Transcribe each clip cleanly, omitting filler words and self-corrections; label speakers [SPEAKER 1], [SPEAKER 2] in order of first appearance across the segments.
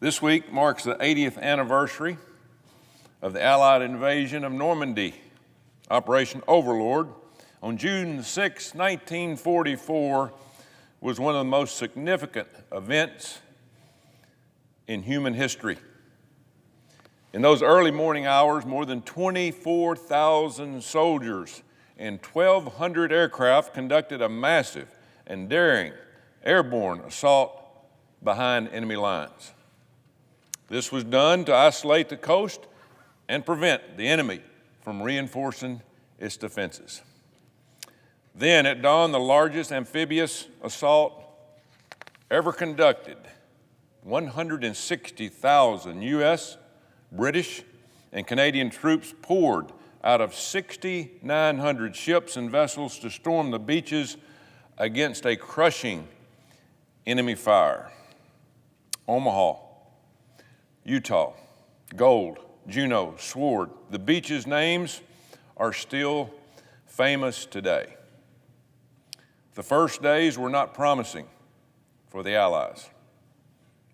[SPEAKER 1] This week marks the 80th anniversary of the Allied invasion of Normandy, Operation Overlord. On June 6, 1944, was one of the most significant events in human history. In those early morning hours, more than 24,000 soldiers and 1,200 aircraft conducted a massive and daring airborne assault behind enemy lines. This was done to isolate the coast and prevent the enemy from reinforcing its defenses. Then at dawn, the largest amphibious assault ever conducted. 160,000 U.S., British, and Canadian troops poured out of 6,900 ships and vessels to storm the beaches against a crushing enemy fire. Omaha, Utah, Gold, Juneau, Sword, the beaches' names are still famous today. The first days were not promising for the Allies,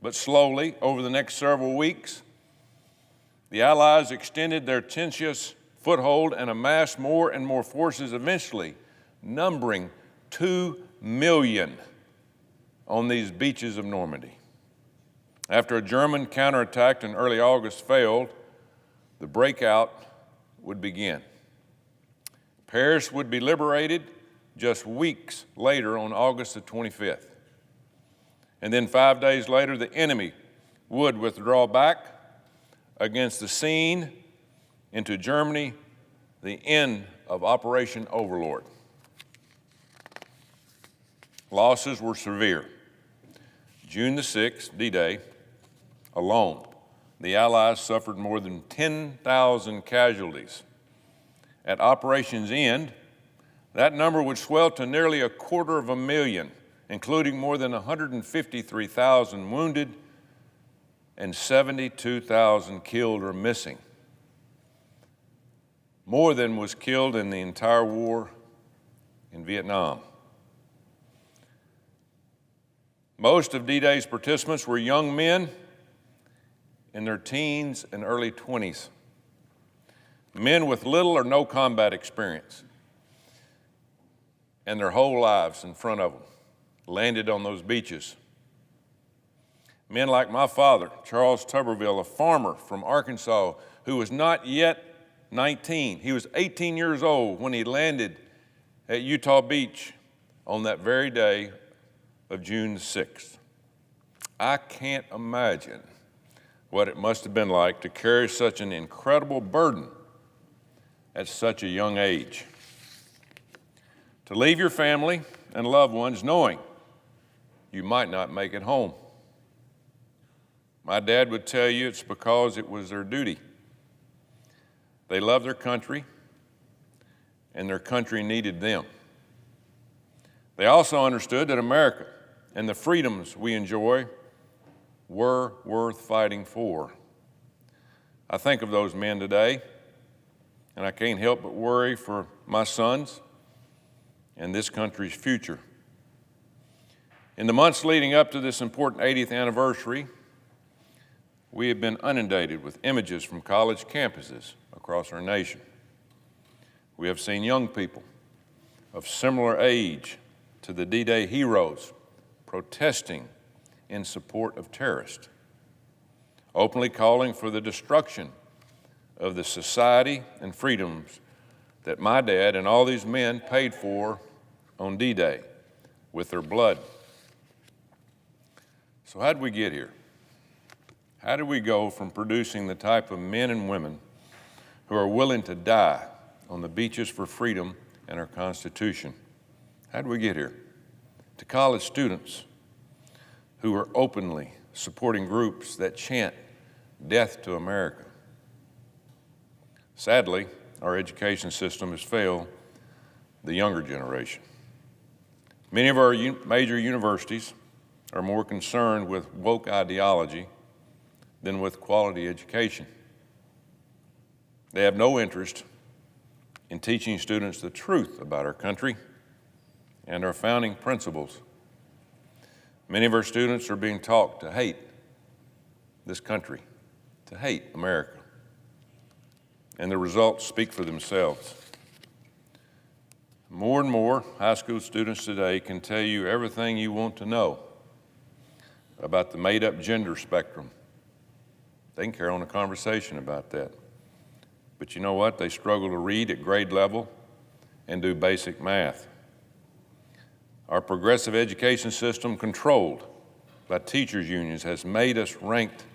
[SPEAKER 1] but slowly, over the next several weeks, the Allies extended their tenuous foothold and amassed more and more forces, eventually numbering 2 million on these beaches of Normandy. After a German counterattack in early August failed, the breakout would begin. Paris would be liberated just weeks later on August the 25th. And then 5 days later, the enemy would withdraw back against the scene into Germany, the end of Operation Overlord. Losses were severe. June the 6th, D-Day, alone, the Allies suffered more than 10,000 casualties. At operation's end, that number would swell to nearly 250,000, including more than 153,000 wounded and 72,000 killed or missing. More than was killed in the entire war in Vietnam. Most of D-Day's participants were young men in their teens and early 20s, men with little or no combat experience, and their whole lives in front of them landed on those beaches. Men like my father, Charles Tuberville, a farmer from Arkansas who was not yet 19. He was 18 years old when he landed at Utah Beach on that very day of June 6th. I can't imagine what it must have been like to carry such an incredible burden at such a young age. To leave your family and loved ones knowing you might not make it home. My dad would tell you it's because it was their duty. They loved their country, and their country needed them. They also understood that America and the freedoms we enjoy were worth fighting for. I think of those men today, and I can't help but worry for my sons and this country's future. In the months leading up to this important 80th anniversary, we have been inundated with images from college campuses across our nation. We have seen young people of similar age to the D-Day heroes protesting in support of terrorists, openly calling for the destruction of the society and freedoms that my dad and all these men paid for on D-Day with their blood. So how did we get here? How did we go from producing the type of men and women who are willing to die on the beaches for freedom and our Constitution? How did we get here? To college students who are openly supporting groups that chant death to America. Sadly, our education system has failed the younger generation. Many of our major universities are more concerned with woke ideology than with quality education. They have no interest in teaching students the truth about our country and our founding principles. Many of our students are being taught to hate this country, to hate America. And the results speak for themselves. More and more high school students today can tell you everything you want to know about the made-up gender spectrum. They can carry on a conversation about that. But you know what? They struggle to read at grade level and do basic math. Our progressive education system, controlled by teachers' unions, has made us ranked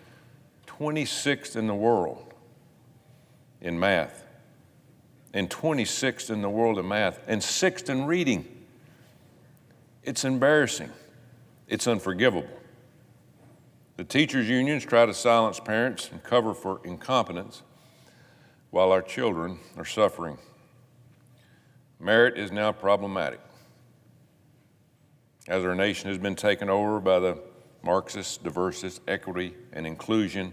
[SPEAKER 1] 26th in the world in math, and 26th in the world in math, and 6th in reading. It's embarrassing. It's unforgivable. The teachers' unions try to silence parents and cover for incompetence while our children are suffering. Merit is now problematic, as our nation has been taken over by the Marxist, diversity, equity, and inclusion,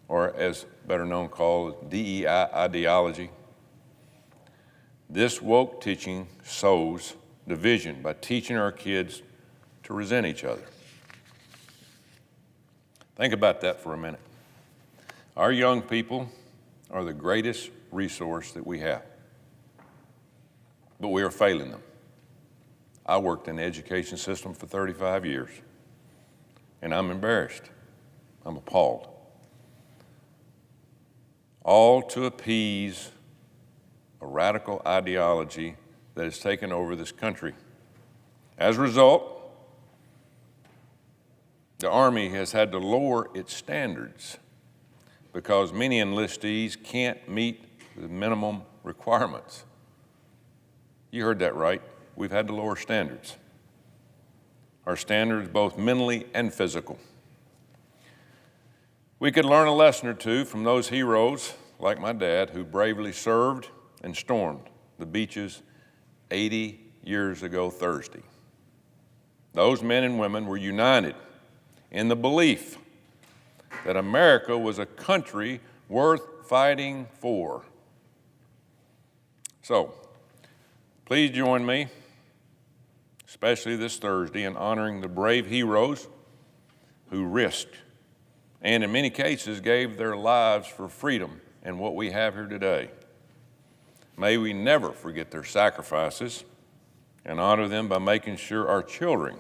[SPEAKER 1] or as better known called DEI ideology. This woke teaching sows division by teaching our kids to resent each other. Think about that for a minute. Our young people are the greatest resource that we have, but we are failing them. I worked in the education system for 35 years, and I'm embarrassed. I'm appalled. All to appease a radical ideology that has taken over this country. As a result, the Army has had to lower its standards because many enlistees can't meet the minimum requirements. You heard that right. We've had to lower standards. Our standards, both mentally and physical. We could learn a lesson or two from those heroes, like my dad, who bravely served and stormed the beaches 80 years ago Thursday. Those men and women were united in the belief that America was a country worth fighting for. So, please join me, especially this Thursday, in honoring the brave heroes who risked and in many cases gave their lives for freedom and what we have here today. May we never forget their sacrifices and honor them by making sure our children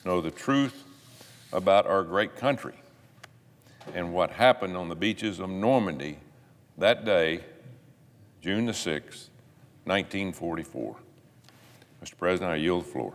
[SPEAKER 1] know the truth about our great country and what happened on the beaches of Normandy that day, June the 6th, 1944. Mr. President, I yield the floor.